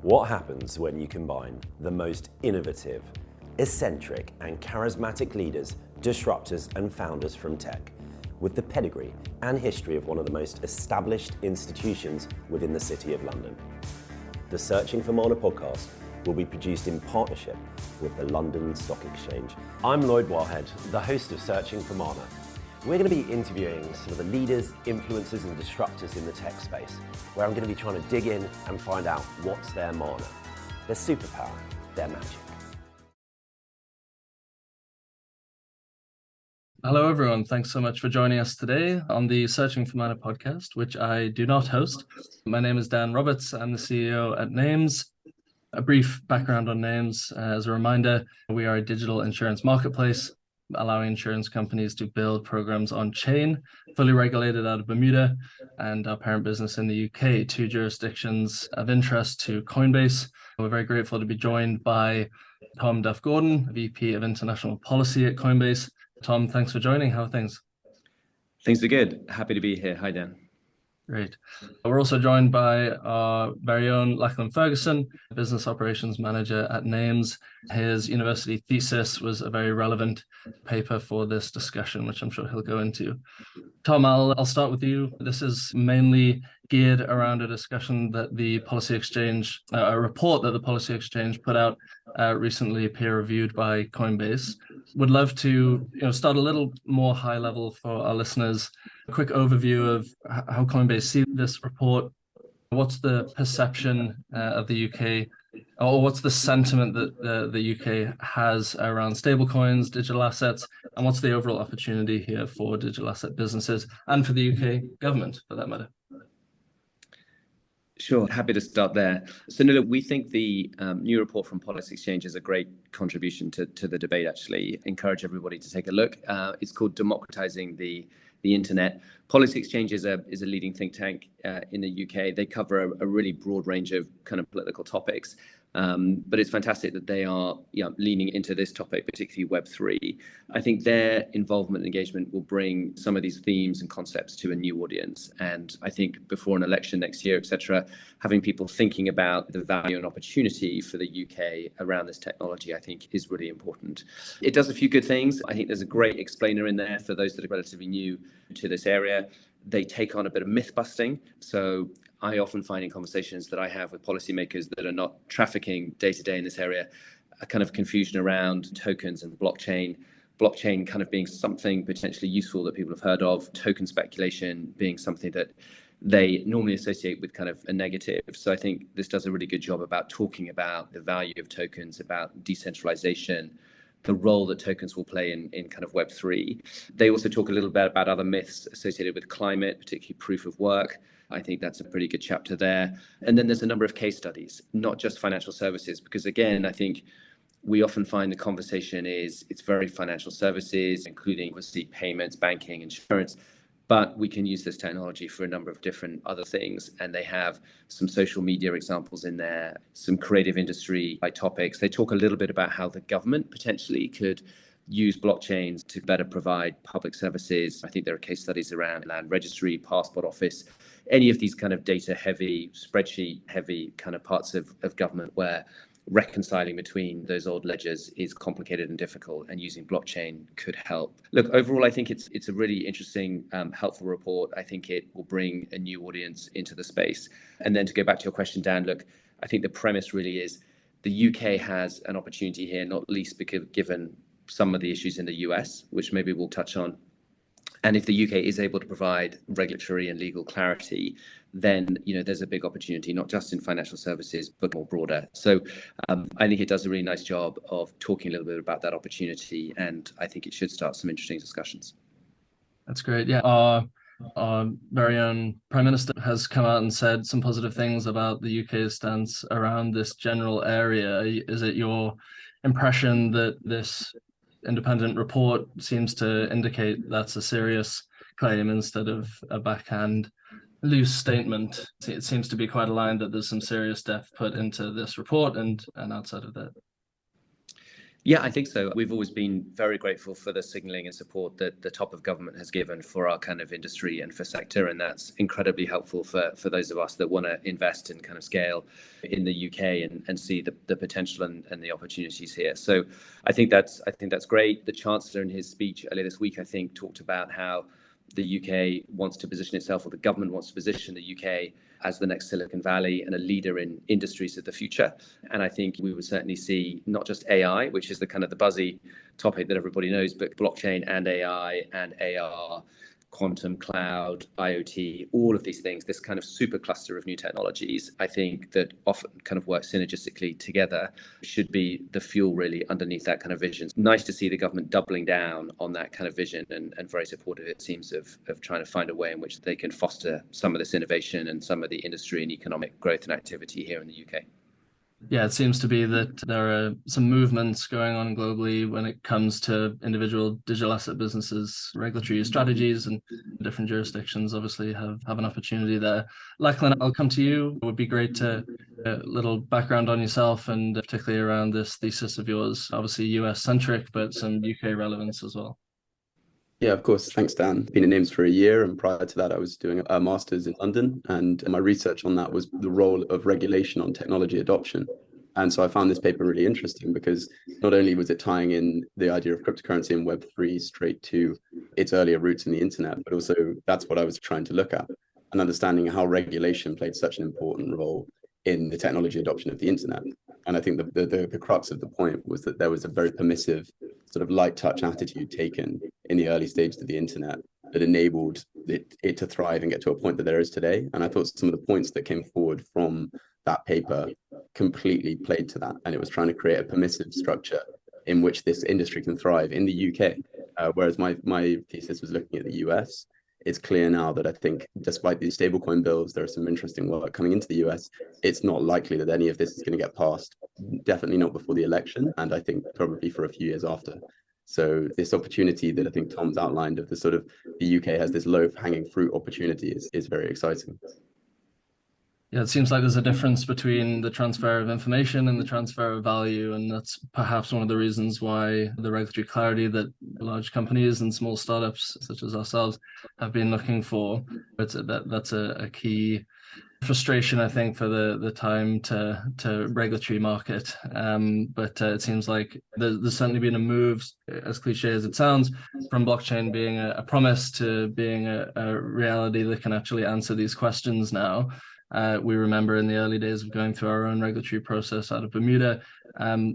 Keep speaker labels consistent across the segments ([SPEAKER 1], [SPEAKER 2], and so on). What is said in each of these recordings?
[SPEAKER 1] What happens when you combine the most innovative, eccentric and charismatic leaders, disruptors and founders from tech, with the pedigree and history of one of the most established institutions within the City of London? The Searching for Mana podcast will be produced in partnership with the London Stock Exchange. I'm Lloyd Wildhead, the host of Searching for Mana. We're going to be interviewing some of the leaders, influencers and disruptors in the tech space, where I'm going to be trying to dig in and find out what's their mana, their superpower, their magic.
[SPEAKER 2] Hello, everyone. Thanks so much for joining us today on the Searching for Mana podcast, which I do not host. My name is Dan Roberts. I'm the CEO at Nayms. A brief background on Nayms. As a reminder, we are a digital insurance marketplace, allowing insurance companies to build programs on chain, fully regulated out of Bermuda, and our parent business in the UK, two jurisdictions of interest to Coinbase. We're very grateful to be joined by Duff Gordon, VP of International Policy at Coinbase. Tom, thanks for joining. How are things?
[SPEAKER 3] Things are good. Happy to be here. Hi, Dan.
[SPEAKER 2] Great. We're also joined by our very own Lachlan Ferguson, Business Operations Manager at Nayms. His university thesis was a very relevant paper for this discussion, which I'm sure he'll go into. Tom, I'll start with you. This is mainly geared around a discussion that the Policy Exchange, a report that the Policy Exchange put out recently, peer-reviewed by Coinbase. Would love to start a little more high level for our listeners. A quick overview of how Coinbase see this report. What's the perception of the UK, or what's the sentiment that the UK has around stablecoins, digital assets, and what's the overall opportunity here for digital asset businesses and for the UK government, for that matter?
[SPEAKER 3] Sure, happy to start there. So look, we think the new report from Policy Exchange is a great contribution to the debate, actually. Encourage everybody to take a look. It's called Democratizing the Internet. Policy Exchange is a leading think tank in the UK. They cover a really broad range of kind of political topics. But it's fantastic that they are leaning into this topic, particularly Web3. I think their involvement and engagement will bring some of these themes and concepts to a new audience. And I think before an election next year, etc., having people thinking about the value and opportunity for the UK around this technology, I think is really important. It does a few good things. I think there's a great explainer in there for those that are relatively new to this area. They take on a bit of myth busting. So I often find in conversations that I have with policymakers that are not trafficking day to day in this area, a kind of confusion around tokens and blockchain kind of being something potentially useful that people have heard of, token speculation being something that they normally associate with kind of a negative. So I think this does a really good job about talking about the value of tokens, about decentralization, the role that tokens will play in kind of Web3. They also talk a little bit about other myths associated with climate, particularly proof of work. I think that's a pretty good chapter there. And then there's a number of case studies, not just financial services, because again, I think we often find the conversation it's very financial services, including obviously payments, banking, insurance, but we can use this technology for a number of different other things. And they have some social media examples in there, some creative industry by topics. They talk a little bit about how the government potentially could use blockchains to better provide public services. I think there are case studies around land registry, passport office, any of these kind of data heavy, spreadsheet heavy kind of parts of government where reconciling between those old ledgers is complicated and difficult, and using blockchain could help. Look, overall, I think it's a really interesting, helpful report. I think it will bring a new audience into the space. And then to go back to your question, Dan, look, I think the premise really is the UK has an opportunity here, not least because given some of the issues in the US, which maybe we'll touch on. And if the UK is able to provide regulatory and legal clarity, then there's a big opportunity, not just in financial services, but more broader. So I think it does a really nice job of talking a little bit about that opportunity, and I think it should start some interesting discussions.
[SPEAKER 2] That's great. Yeah, our very own Prime Minister has come out and said some positive things about the UK's stance around this general area. Is it your impression that this independent report seems to indicate that's a serious claim instead of a backhand loose statement? It seems to be quite aligned that there's some serious depth put into this report and outside of that.
[SPEAKER 3] Yeah, I think so. We've always been very grateful for the signalling and support that the top of government has given for our kind of industry and for sector. And that's incredibly helpful for those of us that want to invest and kind of scale in the UK and see the potential and the opportunities here. So I think that's great. The Chancellor in his speech earlier this week, I think, talked about how the UK wants to position itself, or the government wants to position the UK as the next Silicon Valley and a leader in industries of the future. And I think we would certainly see not just AI, which is the kind of the buzzy topic that everybody knows, but blockchain and AI and AR, quantum, cloud, IoT, all of these things, this kind of super cluster of new technologies, I think that often kind of work synergistically together, should be the fuel really underneath that kind of vision. It's nice to see the government doubling down on that kind of vision and very supportive, it seems, of trying to find a way in which they can foster some of this innovation and some of the industry and economic growth and activity here in the UK.
[SPEAKER 2] Yeah, it seems to be that there are some movements going on globally when it comes to individual digital asset businesses, regulatory strategies, and different jurisdictions obviously have an opportunity there. Lachlan, I'll come to you. It would be great to a little background on yourself, and particularly around this thesis of yours, obviously US centric, but some UK relevance as well.
[SPEAKER 4] Yeah, of course. Thanks, Dan. Been at Nayms for a year, and prior to that, I was doing a master's in London, and my research on that was the role of regulation on technology adoption. And so I found this paper really interesting because not only was it tying in the idea of cryptocurrency and Web3 straight to its earlier roots in the internet, but also that's what I was trying to look at, and understanding how regulation played such an important role in the technology adoption of the internet. And I think the crux of the point was that there was a very permissive sort of light touch attitude taken in the early stages of the internet that enabled it to thrive and get to a point that there is today. And I thought some of the points that came forward from that paper completely played to that. And it was trying to create a permissive structure in which this industry can thrive in the UK. Whereas my thesis was looking at the US. It's clear now that I think despite these stablecoin bills, there is some interesting work coming into the US. It's not likely that any of this is going to get passed, definitely not before the election, and I think probably for a few years after. So this opportunity that I think Tom's outlined of the sort of the UK has this low-hanging fruit opportunity is very exciting.
[SPEAKER 2] Yeah, it seems like there's a difference between the transfer of information and the transfer of value, and that's perhaps one of the reasons why the regulatory clarity that large companies and small startups such as ourselves have been looking for. But that's a key frustration, I think, for the time to regulatory market. But it seems like there's certainly been a move, as cliche as it sounds, from blockchain being a promise to being a reality that can actually answer these questions now. We remember in the early days of going through our own regulatory process out of Bermuda,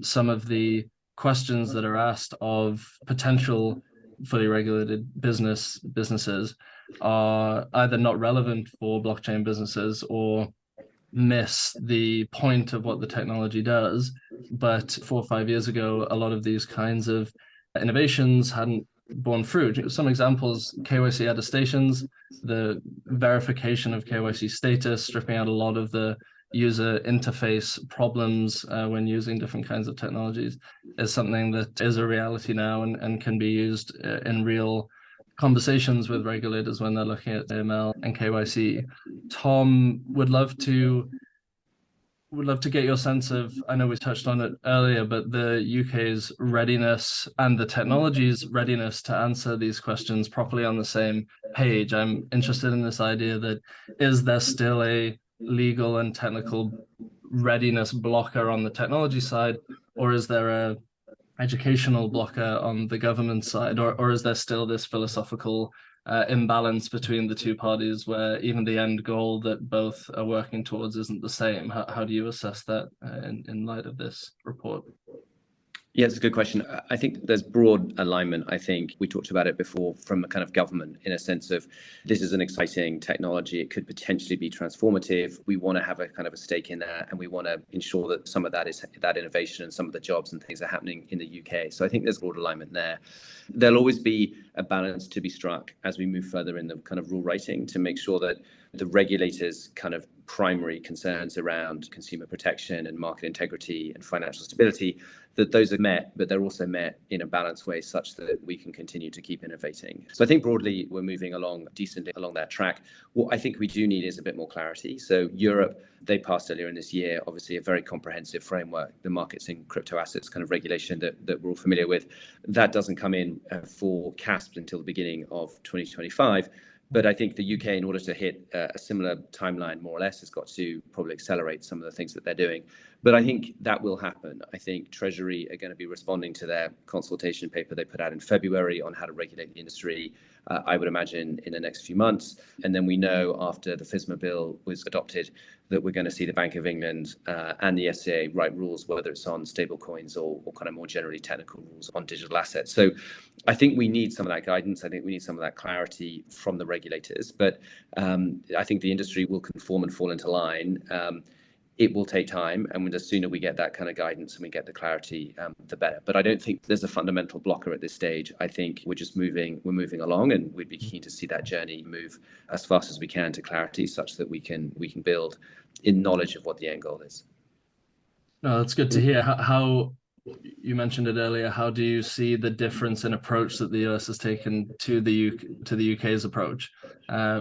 [SPEAKER 2] some of the questions that are asked of potential fully regulated businesses are either not relevant for blockchain businesses or miss the point of what the technology does. But 4 or 5 years ago, a lot of these kinds of innovations hadn't borne fruit. Some examples: KYC attestations, the verification of KYC status, stripping out a lot of the user interface problems when using different kinds of technologies, is something that is a reality now and can be used in real conversations with regulators when they're looking at AML and KYC. Tom, would love to get your sense of, I know we touched on it earlier, but the UK's readiness and the technology's readiness to answer these questions properly on the same page. I'm interested in this idea that, is there still a legal and technical readiness blocker on the technology side, or is there a educational blocker on the government side, or is there still this philosophical imbalance between the two parties where even the end goal that both are working towards isn't the same? How do you assess that in light of this report?
[SPEAKER 3] Yeah, it's a good question. I think there's broad alignment. I think we talked about it before from a kind of government, in a sense of, this is an exciting technology. It could potentially be transformative. We want to have a kind of a stake in that, and we want to ensure that some of that is that innovation and some of the jobs and things are happening in the UK. So I think there's broad alignment there. There'll always be a balance to be struck as we move further in the kind of rule writing to make sure that the regulators' kind of primary concerns around consumer protection and market integrity and financial stability, that those are met, but they're also met in a balanced way such that we can continue to keep innovating. So I think broadly we're moving along decently along that track. What I think we do need is a bit more clarity. So Europe, they passed earlier in this year, obviously a very comprehensive framework, the markets in crypto assets kind of regulation that we're all familiar with. That doesn't come in for CASP until the beginning of 2025. But I think the UK, in order to hit a similar timeline, more or less, has got to probably accelerate some of the things that they're doing. But I think that will happen. I think Treasury are going to be responding to their consultation paper they put out in February on how to regulate the industry, I would imagine, in the next few months. And then we know after the FSMA bill was adopted that we're going to see the Bank of England and the FCA write rules, whether it's on stable coins or kind of more generally technical rules on digital assets. So I think we need some of that guidance. I think we need some of that clarity from the regulators. But I think the industry will conform and fall into line. It will take time, and the sooner we get that kind of guidance and we get the clarity, the better. But I don't think there's a fundamental blocker at this stage. I think we're moving along, and we'd be keen to see that journey move as fast as we can to clarity, such that we can build in knowledge of what the end goal is.
[SPEAKER 2] No, that's good to hear. How you mentioned it earlier. How do you see the difference in approach that the US has taken to the UK's approach?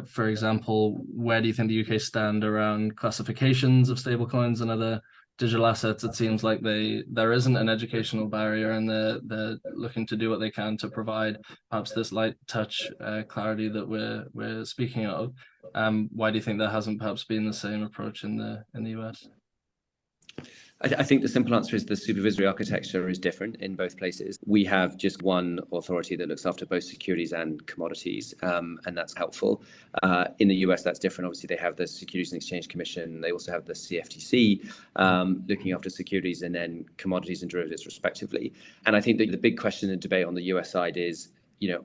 [SPEAKER 2] For example, where do you think the UK stand around classifications of stablecoins and other digital assets? It seems like there isn't an educational barrier, and they're looking to do what they can to provide perhaps this light touch clarity that we're speaking of. Why do you think there hasn't perhaps been the same approach in the US?
[SPEAKER 3] I think the simple answer is the supervisory architecture is different in both places. We have just one authority that looks after both securities and commodities, and that's helpful. In the US, that's different. Obviously, they have the Securities and Exchange Commission. They also have the CFTC looking after securities and then commodities and derivatives, respectively. And I think the big question and debate on the US side is,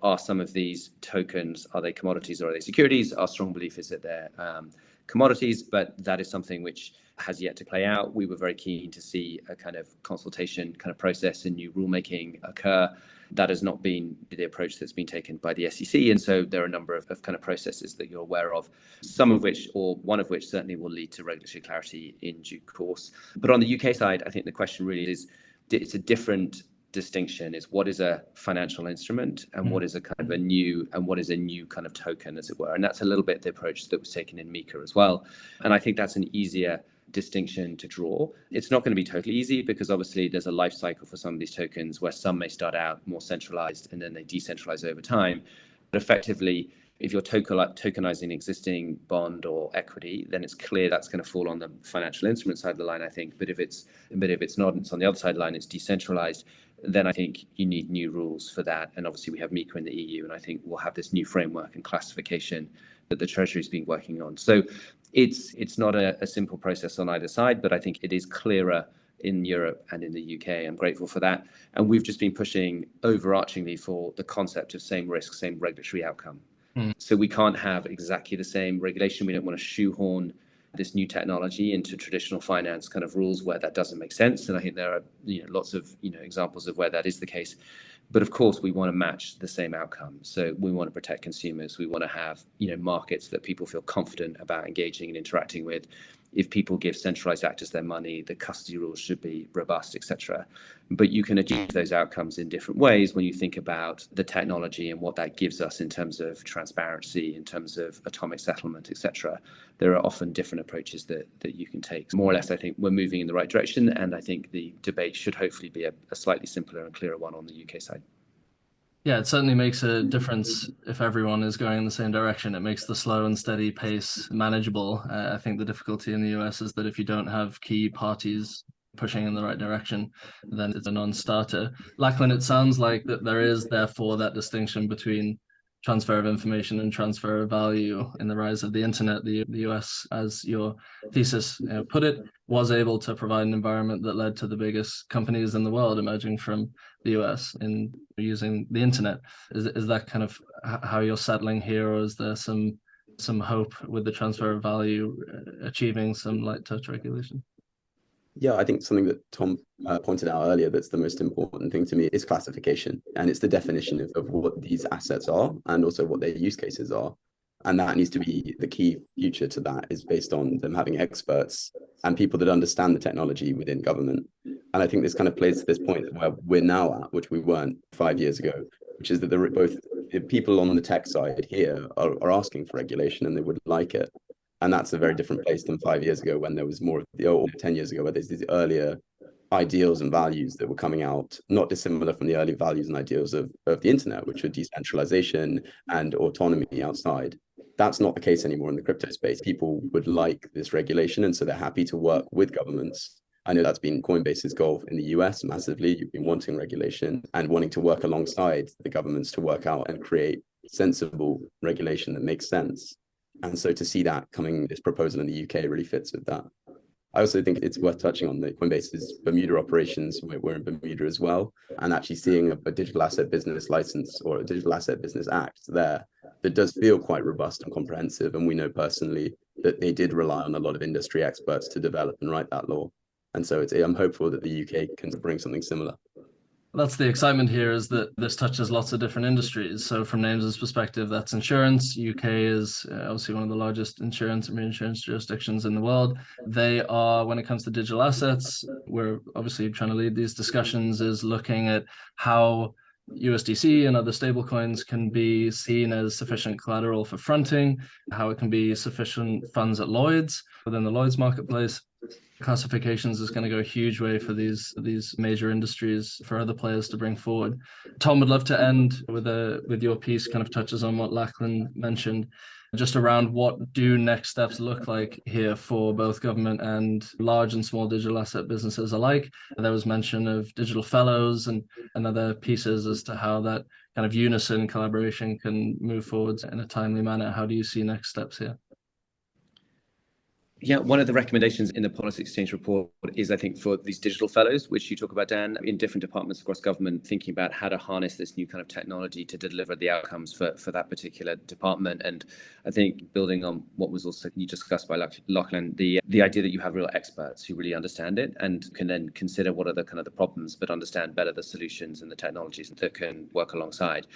[SPEAKER 3] are some of these tokens, are they commodities or are they securities? Our strong belief is that they're commodities, but that is something which has yet to play out. We were very keen to see a kind of consultation kind of process and new rulemaking occur. That has not been the approach that's been taken by the SEC. And so there are a number of kind of processes that you're aware of, some of which, or one of which certainly will lead to regulatory clarity in due course. But on the UK side, I think the question really is, it's a different distinction, is what is a financial instrument and what is a kind of a new kind of token, as it were. And that's a little bit the approach that was taken in MiCA as well. And I think that's an easier distinction to draw. It's not going to be totally easy because obviously there's a life cycle for some of these tokens where some may start out more centralized and then they decentralize over time. But effectively, if you're tokenizing existing bond or equity, then it's clear that's going to fall on the financial instrument side of the line, I think. But if it's not, it's on the other side of the line, it's decentralized, then I think you need new rules for that. And obviously we have MiCA in the EU, and I think we'll have this new framework and classification that the Treasury's been working on. So it's not a simple process on either side, but I think it is clearer in Europe and in the UK. I'm grateful for that. And we've just been pushing overarchingly for the concept of same risk, same regulatory outcome. So we can't have exactly the same regulation. We don't want to shoehorn this new technology into traditional finance kind of rules where that doesn't make sense. And I think there are lots of examples of where that is the case. But of course, we want to match the same outcome. So we want to protect consumers. We want to have markets that people feel confident about engaging and interacting with. If people give centralized actors their money, the custody rules should be robust, etc. But you can achieve those outcomes in different ways when you think about the technology and what that gives us in terms of transparency, in terms of atomic settlement, etc. There are often different approaches that you can take. More or less, I think we're moving in the right direction, and I think the debate should hopefully be a slightly simpler and clearer one on the UK side.
[SPEAKER 2] Yeah, it certainly makes a difference if everyone is going in the same direction. It makes the slow and steady pace manageable. I think the difficulty in the US is that if you don't have key parties pushing in the right direction, then it's a non-starter. Lachlan, it sounds like that there is therefore that distinction between transfer of information and transfer of value in the rise of the internet. The US, as your thesis put it, was able to provide an environment that led to the biggest companies in the world emerging from the US in using the internet. Is that kind of how you're settling here, or is there some hope with the transfer of value achieving some light touch regulation?
[SPEAKER 4] Yeah, I think something that Tom pointed out earlier that's the most important thing to me is classification. And it's the definition of what these assets are and also what their use cases are. And that needs to be the key future to that, is based on them having experts and people that understand the technology within government. And I think this kind of plays to this point where we're now at, which we weren't 5 years ago, which is that both the people on the tech side here are asking for regulation and they would like it. And that's a very different place than 5 years ago, when there was more, or 10 years ago, where there's these earlier ideals and values that were coming out, not dissimilar from the early values and ideals of the internet, which were decentralization and autonomy outside. That's not the case anymore in the crypto space. People would like this regulation, and so they're happy to work with governments. I know that's been Coinbase's goal in the US massively. You've been wanting regulation and wanting to work alongside the governments to work out and create sensible regulation that makes sense. And so to see that coming, this proposal in the UK really fits with that. I also think it's worth touching on the Coinbase's Bermuda operations. We're in Bermuda as well, and actually seeing a digital asset business license or a digital asset business act there that does feel quite robust and comprehensive. And we know personally that they did rely on a lot of industry experts to develop and write that law. And so I'm hopeful that the UK can bring something similar.
[SPEAKER 2] That's the excitement here, is that this touches lots of different industries. So from Nayms' perspective, that's insurance. UK is obviously one of the largest insurance and reinsurance jurisdictions in the world. They are, when it comes to digital assets, we're obviously trying to lead these discussions, is looking at how USDC and other stablecoins can be seen as sufficient collateral for fronting, how it can be sufficient funds at Lloyd's, within the Lloyd's marketplace. Classifications is going to go a huge way for these major industries for other players to bring forward. Tom, would love to end with your piece, kind of touches on what Lachlan mentioned, just around what do next steps look like here for both government and large and small digital asset businesses alike. There was mention of digital fellows and other pieces as to how that kind of unison collaboration can move forwards in a timely manner. How do you see next steps here?
[SPEAKER 3] Yeah, one of the recommendations in the Policy Exchange report is, I think, for these digital fellows, which you talk about, Dan, in different departments across government, thinking about how to harness this new kind of technology to deliver the outcomes for that particular department. And I think building on what was also you discussed by Lachlan, the idea that you have real experts who really understand it and can then consider what are the kind of the problems, but understand better the solutions and the technologies that can work alongside.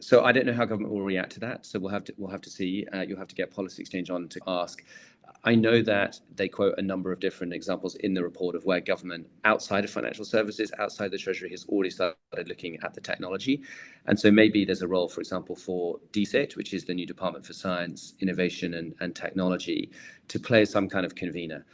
[SPEAKER 3] So I don't know how government will react to that. So we'll have to see. You'll have to get Policy Exchange on to ask. I know that they quote a number of different examples in the report of where government outside of financial services, outside the Treasury, has already started looking at the technology. And so maybe there's a role, for example, for DSIT, which is the new Department for Science, Innovation and Technology, to play some kind of convener.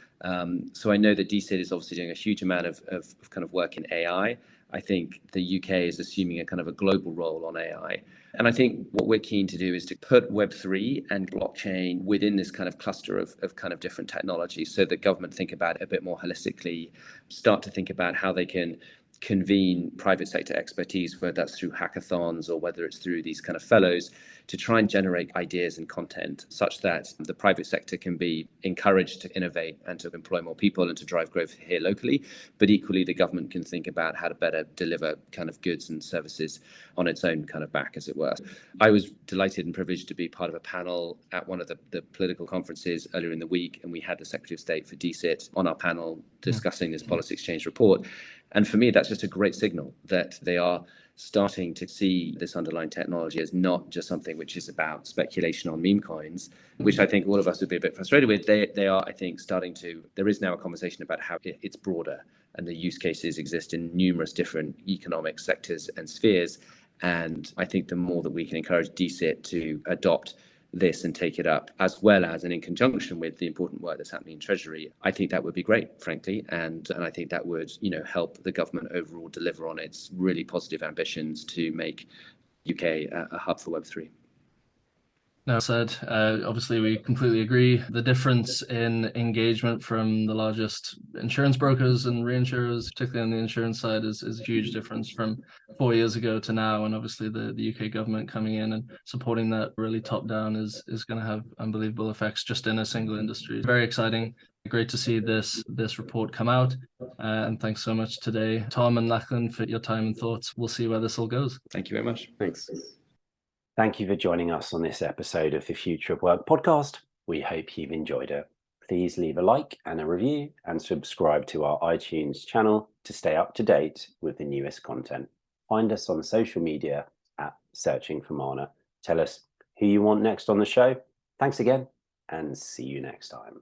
[SPEAKER 3] So I know that DSIT is obviously doing a huge amount of kind of work in AI. I think the UK is assuming a kind of a global role on AI. And I think what we're keen to do is to put Web3 and blockchain within this kind of cluster of kind of different technologies, so that government think about it a bit more holistically, start to think about how they can convene private sector expertise, whether that's through hackathons or whether it's through these kind of fellows, to try and generate ideas and content such that the private sector can be encouraged to innovate and to employ more people and to drive growth here locally. But equally, the government can think about how to better deliver kind of goods and services on its own kind of back, as it were. I was delighted and privileged to be part of a panel at one of the political conferences earlier in the week, and we had the Secretary of State for DSIT on our panel discussing this Policy Exchange report. And for me, that's just a great signal that they are starting to see this underlying technology as not just something which is about speculation on meme coins, which I think all of us would be a bit frustrated with. They are, I think, there is now a conversation about how it's broader, and the use cases exist in numerous different economic sectors and spheres. And I think the more that we can encourage DSIT to adopt this and take it up, as well as and in conjunction with the important work that's happening in Treasury, I think that would be great, frankly, and I think that would, help the government overall deliver on its really positive ambitions to make UK a hub for Web3.
[SPEAKER 2] No, said, obviously we completely agree. The difference in engagement from the largest insurance brokers and reinsurers, particularly on the insurance side, is a huge difference from 4 years ago to now. And obviously the UK government coming in and supporting that really top down is going to have unbelievable effects just in a single industry. Very exciting. Great to see this report come out. And thanks so much today, Tom and Lachlan, for your time and thoughts. We'll see where this all goes.
[SPEAKER 3] Thank you very much.
[SPEAKER 4] Thanks.
[SPEAKER 1] Thank you for joining us on this episode of the Future of Work podcast. We hope you've enjoyed it. Please leave a like and a review and subscribe to our iTunes channel to stay up to date with the newest content. Find us on social media at Searching for Mana. Tell us who
[SPEAKER 5] who you want next on the show. Thanks again, and see you next time.